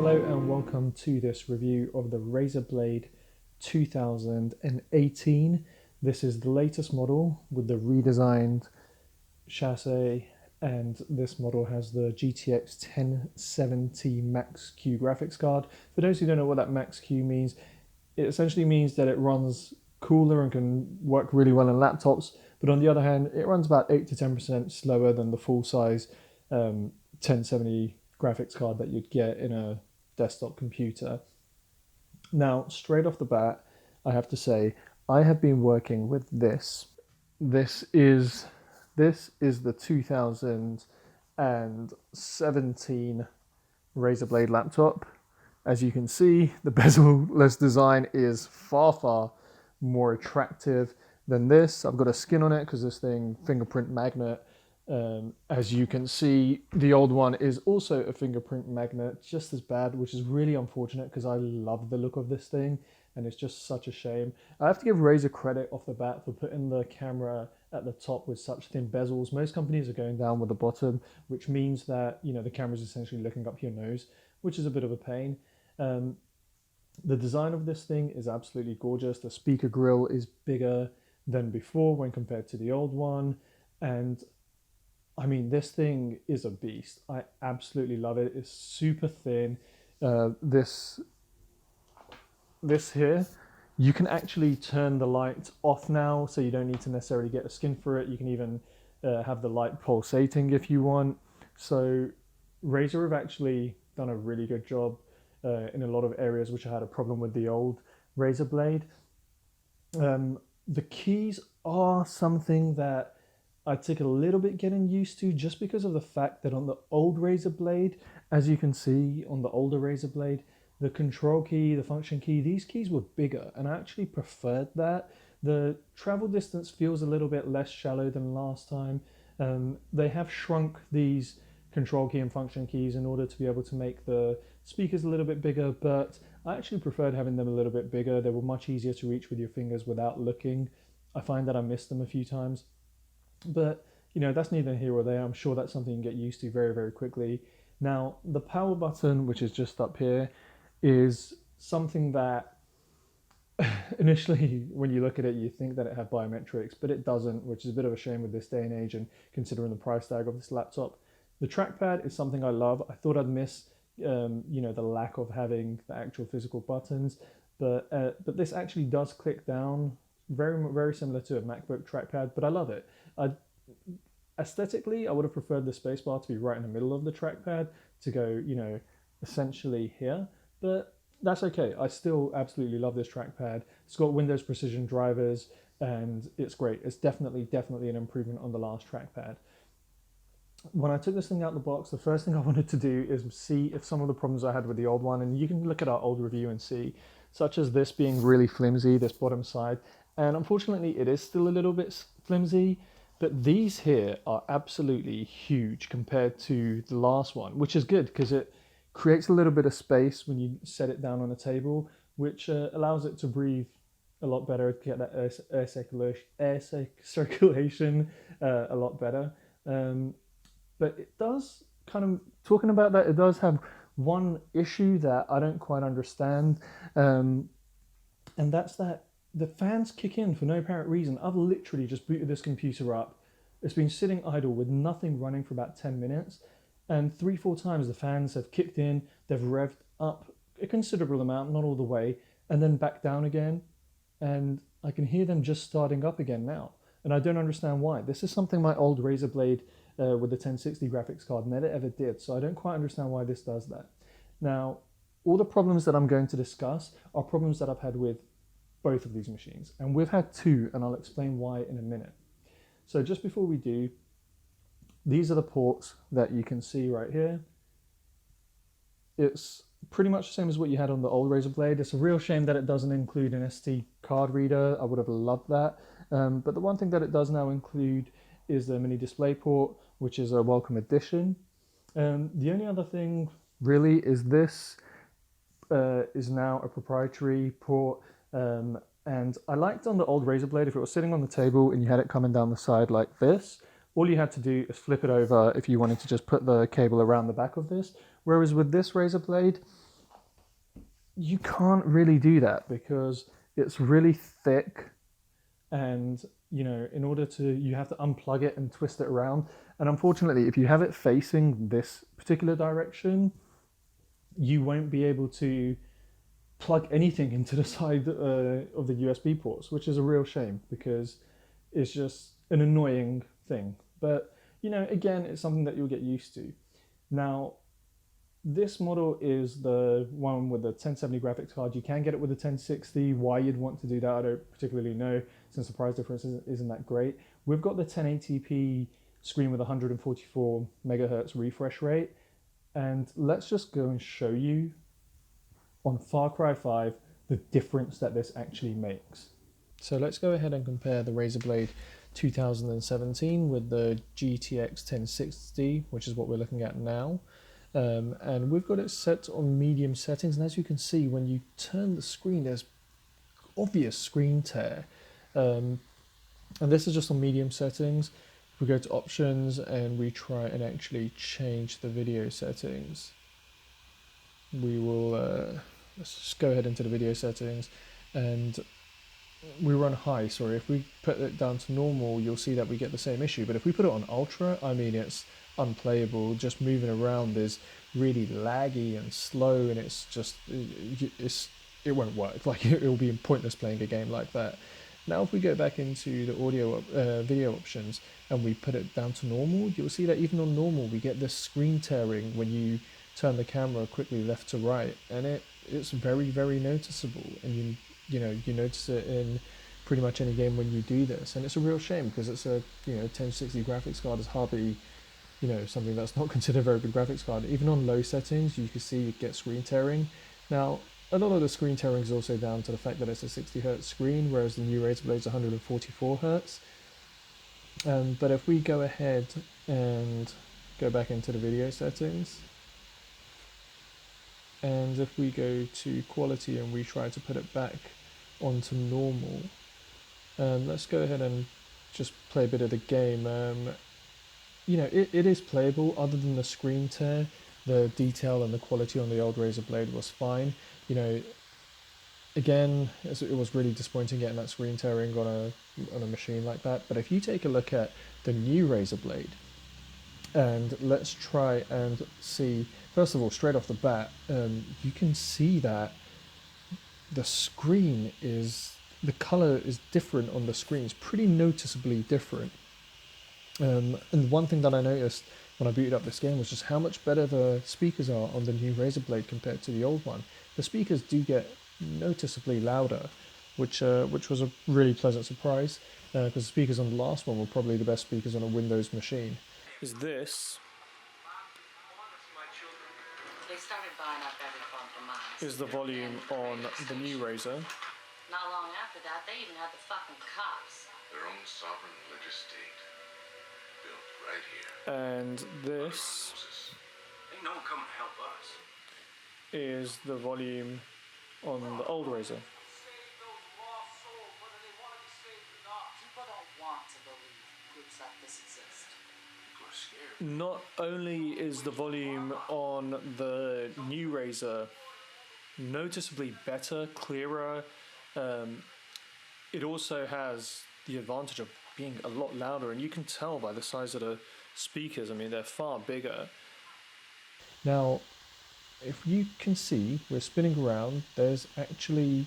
Hello and welcome to this review of the Razer Blade 2018. This is the latest model with the redesigned chassis, and this model has the GTX 1070 Max-Q graphics card. For those who don't know what that Max-Q means, it essentially means that it runs cooler and can work really well in laptops, but on the other hand, it runs about 8 to 10% slower than the full-size 1070 graphics card that you'd get in a desktop computer. Now, straight off the bat, I have to say, I have been working with this. This is the 2017 Razer Blade laptop. As you can see, the bezel-less design is far more attractive than this. I've got a skin on it because this thing, fingerprint magnet. As you can see, the old one is also a fingerprint magnet, just as bad, which is really unfortunate because I love the look of this thing and it's just such a shame. I have to give Razer credit off the bat for putting the camera at the top with such thin bezels. Most companies are going down with the bottom, which means that, you know, the camera is essentially looking up your nose, which is a bit of a pain. The design of this thing is absolutely gorgeous. The speaker grill is bigger than before when compared to the old one, and I mean, this thing is a beast. I absolutely love it. It's super thin. This here, you can actually turn the light off now, so you don't need to necessarily get a skin for it. You can even have the light pulsating if you want. So Razer have actually done a really good job in a lot of areas which I had a problem with the old Razer Blade. The keys are something that I took a little bit getting used to, just because of the fact that on the old Razer Blade, as you can see on the older Razer Blade, the control key, the function key, these keys were bigger, and I actually preferred that. The travel distance feels a little bit less shallow than last time. They have shrunk these control key and function keys in order to be able to make the speakers a little bit bigger, but I actually preferred having them a little bit bigger. They were much easier to reach with your fingers without looking. I find that I missed them a few times. But, you know, that's neither here or there. I'm sure that's something you can get used to very quickly. Now, the power button, which is just up here, is something that initially, when you look at it, you think that it had biometrics, but it doesn't, which is a bit of a shame with this day and age and considering the price tag of this laptop. The trackpad is something I love. I thought I'd miss, you know, the lack of having the actual physical buttons, but this actually does click down, very similar to a MacBook trackpad, but I love it. Aesthetically, I would have preferred the spacebar to be right in the middle of the trackpad, to go, you know, essentially here, but that's okay. I still absolutely love this trackpad. It's got Windows Precision drivers, and it's great. It's definitely an improvement on the last trackpad. When I took this thing out of the box, the first thing I wanted to do is see if some of the problems I had with the old one, and you can look at our old review and see, such as this being really flimsy, this bottom side, and unfortunately it is still a little bit flimsy. But these here are absolutely huge compared to the last one, which is good because it creates a little bit of space when you set it down on a table, which allows it to breathe a lot better, get that air circulation a lot better. But it does kind of, talking about that, it does have one issue that I don't quite understand, and that's that the fans kick in for no apparent reason. I've literally just booted this computer up. It's been sitting idle with nothing running for about 10 minutes. And 3-4 times the fans have kicked in, they've revved up a considerable amount, not all the way, and then back down again. And I can hear them just starting up again now. And I don't understand why. This is something my old Razer Blade with the 1060 graphics card never ever did. So I don't quite understand why this does that. Now, all the problems that I'm going to discuss are problems that I've had with both of these machines, and we've had two, and I'll explain why in a minute. So just before we do, these are the ports that you can see right here. It's pretty much the same as what you had on the old Razer Blade. It's a real shame that it doesn't include an SD card reader. I would have loved that. But the one thing that it does now include is the mini Displayport, which is a welcome addition. The only other thing really is this is now a proprietary port. And I liked on the old Razer Blade, if it was sitting on the table and you had it coming down the side like this, all you had to do is flip it over if you wanted to just put the cable around the back of this. Whereas with this Razer Blade, you can't really do that because it's really thick, and in order to, you have to unplug it and twist it around. And unfortunately, if you have it facing this particular direction, you won't be able to plug anything into the side of the USB ports, which is a real shame because it's just an annoying thing. But again, it's something that you'll get used to. Now, this model is the one with the 1070 graphics card. You can get it with a 1060. Why you'd want to do that, I don't particularly know, since the price difference isn't that great. We've got the 1080p screen with 144 megahertz refresh rate, and let's just go and show you on Far Cry 5 the difference that this actually makes. So let's go ahead and compare the Razer Blade 2017 with the GTX 1060, which is what we're looking at now. And we've got it set on medium settings, and as you can see, when you turn the screen, there's obvious screen tear. And this is just on medium settings. If we go to options and we try and actually change the video settings, we will let's just go ahead into the video settings, and we run high. Sorry, if we put it down to normal, you'll see that we get the same issue. But if we put it on ultra, I mean, it's unplayable. Just moving around is really laggy and slow, and it's just it won't work. Like, it will be pointless playing a game like that. Now, if we go back into the audio video options and we put it down to normal, you'll see that even on normal we get this screen tearing when you turn the camera quickly left to right, and it's very, very noticeable. And you notice it in pretty much any game when you do this, and it's a real shame because it's a 1060 graphics card is hardly something that's not considered a very good graphics card. Even on low settings, you can see you get screen tearing. Now, a lot of the screen tearing is also down to the fact that it's a 60 Hz screen, whereas the new Razer Blade is 144 Hz. But if we go ahead and go back into the video settings, and if we go to quality and we try to put it back onto normal, let's go ahead and just play a bit of the game. It is playable. Other than the screen tear, the detail and the quality on the old Razer Blade was fine. Again, it was really disappointing getting that screen tearing on a machine like that. But if you take a look at the new Razer Blade, and let's try and see, first of all, straight off the bat, you can see that the screen the color is different on the screen. It's pretty noticeably different. And one thing that I noticed when I booted up this game was just how much better the speakers are on the new Razer Blade compared to the old one. The speakers do get noticeably louder, which was a really pleasant surprise, because the speakers on the last one were probably the best speakers on a Windows machine. Is this They started buying up every phone from us. is the volume on the new Razer, Not long after that, they even had the fucking cops. Their own sovereign religious state. Built right here. and this Ain't no one coming to help us. is the volume on the old Razer. People don't want to believe groups like this exist. People are scared. Not only is the volume on the new Razer noticeably better, clearer, it also has the advantage of being a lot louder, and you can tell by the size of the speakers. I mean, they're far bigger. Now, if you can see, we're spinning around, there's actually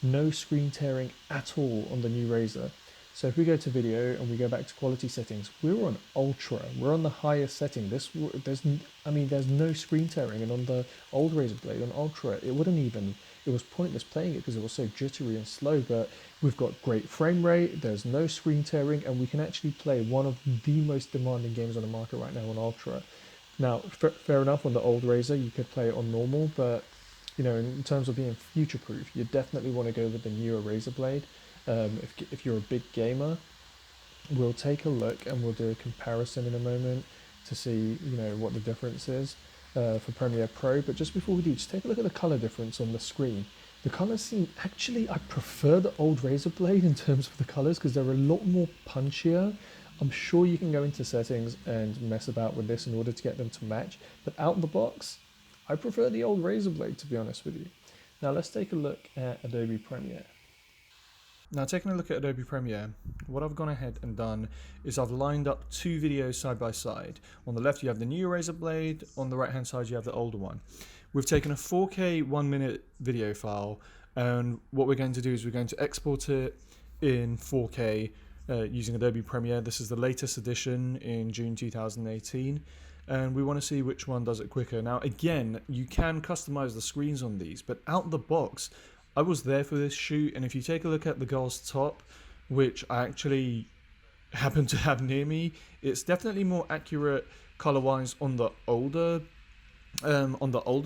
no screen tearing at all on the new Razer. So if we go to video and we go back to quality settings, we're on ultra, we're on the highest setting. There's no screen tearing, and on the old Razer Blade on ultra, it was pointless playing it because it was so jittery and slow. But we've got great frame rate, there's no screen tearing, and we can actually play one of the most demanding games on the market right now on ultra. Now, fair enough, on the old Razer you could play it on normal, but in terms of being future proof, you definitely want to go with the newer Razer Blade. If you're a big gamer, we'll take a look and we'll do a comparison in a moment to see what the difference is for Premiere Pro. But just before we do, just take a look at the color difference on the screen. The colors seem, actually, I prefer the old Razer Blade in terms of the colors because they're a lot more punchier. I'm sure you can go into settings and mess about with this in order to get them to match, but out of the box, I prefer the old Razer Blade, to be honest with you. Now let's take a look at Adobe Premiere. Now taking a look at Adobe Premiere, what I've gone ahead and done is I've lined up two videos side by side. On the left you have the new Razer Blade, on the right hand side you have the older one. We've taken a 4K 1 minute video file, and what we're going to do is we're going to export it in 4K using Adobe Premiere. This is the latest edition in June 2018. And we want to see which one does it quicker. Now again, you can customize the screens on these, but out the box, I was there for this shoot, and if you take a look at the girl's top, which I actually happen to have near me, it's definitely more accurate color-wise on the older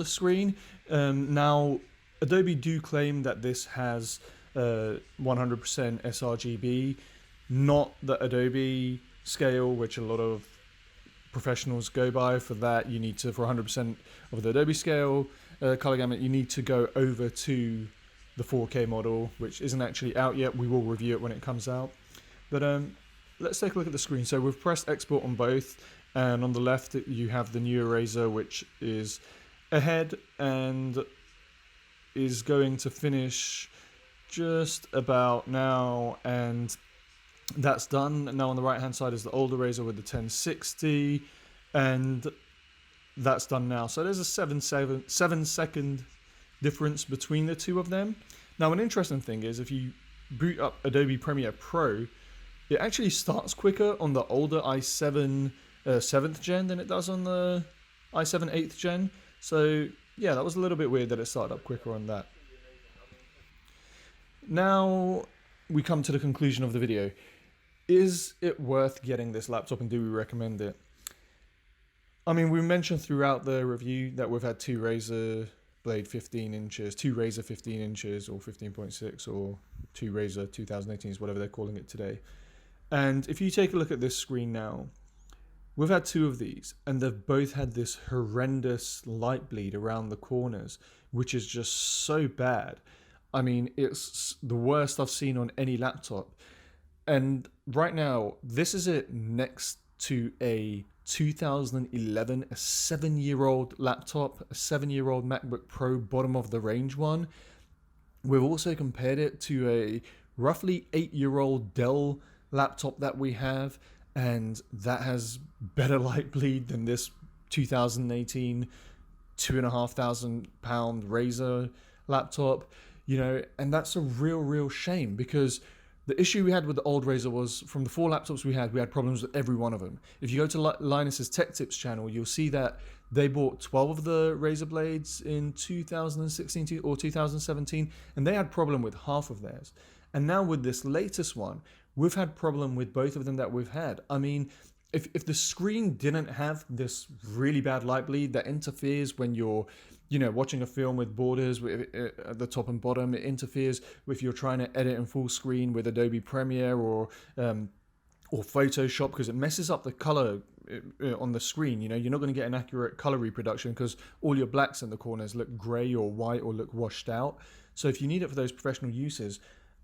screen. Now, Adobe do claim that this has 100% sRGB, not the Adobe scale, which a lot of professionals go by. For that, you need to, for 100% of the Adobe scale color gamut, you need to go over to the 4K model, which isn't actually out yet. We will review it when it comes out. But let's take a look at the screen. So we've pressed export on both, and on the left you have the new Razer, which is ahead and is going to finish just about now, and that's done. Now on the right hand side is the older Razer with the 1060, and that's done now. So there's a 7 second difference between the two of them. Now an interesting thing is, if you boot up Adobe Premiere Pro, it actually starts quicker on the older i7 7th gen than it does on the i7 8th gen. So yeah, that was a little bit weird that it started up quicker on that. Now we come to the conclusion of the video. Is it worth getting this laptop, and do we recommend it? I mean, we mentioned throughout the review that we've had two Razer Blade 15 inches, two Razer 15 inches or 15.6, or two Razer 2018s, whatever they're calling it today. And if you take a look at this screen now, we've had two of these, and they've both had this horrendous light bleed around the corners, which is just so bad. I mean, it's the worst I've seen on any laptop. And right now, this is it next to a 2011, a 7-year-old laptop, a 7-year-old MacBook Pro, bottom of the range one. We've also compared it to a roughly 8-year-old Dell laptop that we have, and that has better light bleed than this 2018 £2,500 Razer laptop, you know. And that's a real shame, because the issue we had with the old Razer was, from the 4 laptops we had problems with every one of them. If you go to Linus's Tech Tips channel, you'll see that they bought 12 of the Razer Blades in 2016 or 2017, and they had problem with half of theirs. And now with this latest one, we've had problem with both of them that we've had. I mean, if the screen didn't have this really bad light bleed that interferes when you're, you know, watching a film with borders at the top and bottom, it interferes if you're trying to edit in full screen with Adobe Premiere or Photoshop, because it messes up the color on the screen. You know, you're not going to get an accurate color reproduction because all your blacks in the corners look gray or white or look washed out. So if you need it for those professional uses,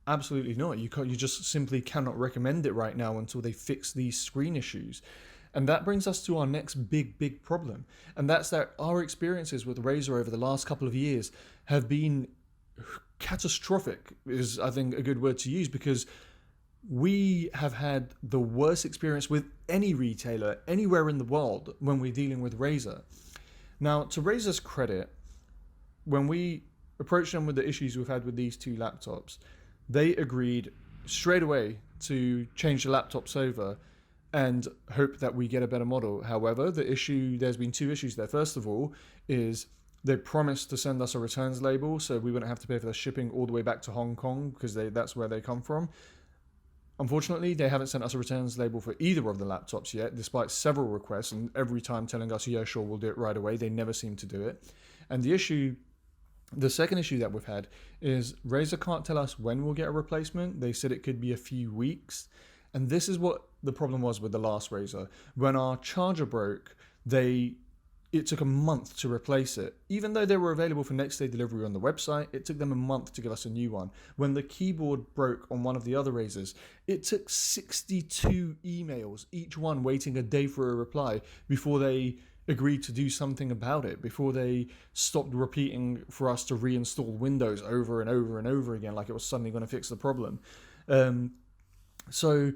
absolutely not. You just simply cannot recommend it right now until they fix these screen issues. And that brings us to our next big problem. And that's that our experiences with Razer over the last couple of years have been catastrophic, is I think a good word to use, because we have had the worst experience with any retailer anywhere in the world when we're dealing with Razer. Now, to Razer's credit, when we approached them with the issues we've had with these two laptops, they agreed straight away to change the laptops over and hope that we get a better model. However, there's been two issues there. First of all, is they promised to send us a returns label, so we wouldn't have to pay for the shipping all the way back to Hong Kong, because that's where they come from. Unfortunately, they haven't sent us a returns label for either of the laptops yet, despite several requests, and every time telling us, yeah, sure, we'll do it right away. They never seem to do it. And the second issue that we've had is Razer can't tell us when we'll get a replacement. They said it could be a few weeks. And this is what the problem was with the last Razer. When our charger broke, it took a month to replace it. Even though they were available for next day delivery on the website, it took them a month to give us a new one. When the keyboard broke on one of the other Razers, it took 62 emails, each one waiting a day for a reply before they agreed to do something about it, before they stopped repeating for us to reinstall Windows over and over and over again like it was suddenly going to fix the problem. So,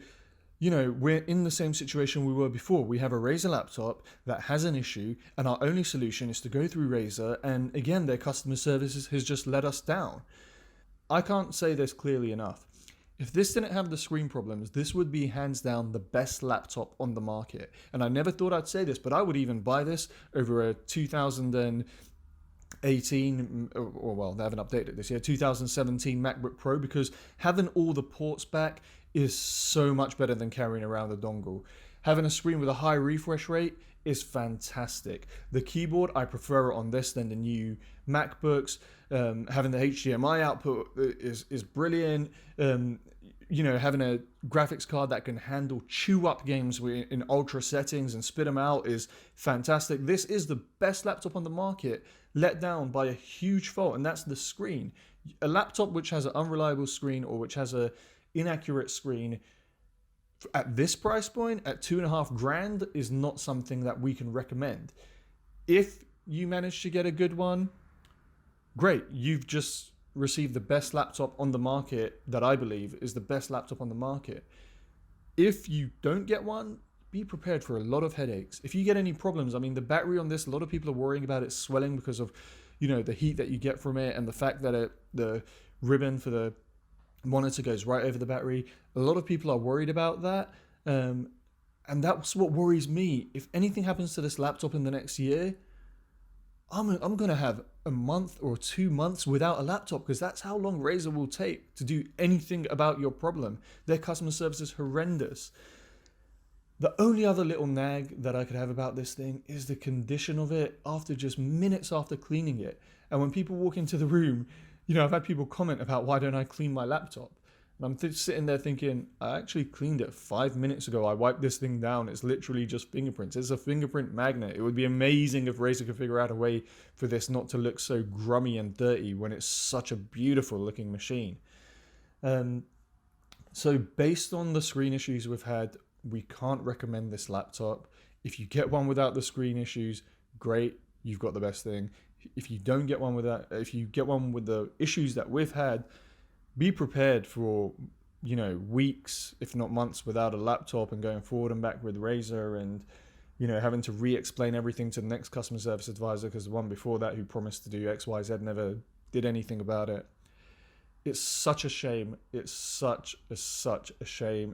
we're in the same situation we were before. We have a Razer laptop that has an issue, and our only solution is to go through Razer, and again, their customer services has just let us down. I can't say this clearly enough. If this didn't have the screen problems, this would be hands down the best laptop on the market. And I never thought I'd say this, but I would even buy this over a 2018, or well, they haven't updated this year, 2017 MacBook Pro, because having all the ports back is so much better than carrying around a dongle. Having a screen with a high refresh rate is fantastic. The keyboard, I prefer it on this than the new MacBooks. Having the HDMI output is brilliant. Having a graphics card that can handle chew-up games in ultra settings and spit them out is fantastic. This is the best laptop on the market, let down by a huge fault, and that's the screen. A laptop which has an unreliable screen or which has a inaccurate screen at this price point, at $2,500, is not something that we can recommend. If you manage to get a good one, great. You've just received the best laptop on the market, that I believe is the best laptop on the market. If you don't get one, be prepared for a lot of headaches. If you get any problems, I mean, the battery on this, a lot of people are worrying about it swelling because of, the heat that you get from it, and the fact that the ribbon for the monitor goes right over the battery. A lot of people are worried about that, and that's what worries me. If anything happens to this laptop in the next year, I'm going to have a month or 2 months without a laptop, because that's how long Razer will take to do anything about your problem. Their customer service is horrendous. The only other little nag that I could have about this thing is the condition of it after just minutes after cleaning it. And when people walk into the room, I've had people comment about, why don't I clean my laptop? And I'm sitting there thinking, I actually cleaned it 5 minutes ago. I wiped this thing down. It's literally just fingerprints. It's a fingerprint magnet. It would be amazing if Razer could figure out a way for this not to look so grummy and dirty when it's such a beautiful looking machine. So based on the screen issues we've had, we can't recommend this laptop. If you get one without the screen issues, great, you've got the best thing. If you don't get one with that, if you get one with the issues that we've had, be prepared for, weeks, if not months, without a laptop, and going forward and back with Razer, and, having to re-explain everything to the next customer service advisor, because the one before that who promised to do XYZ never did anything about it. It's such a shame. It's such a shame.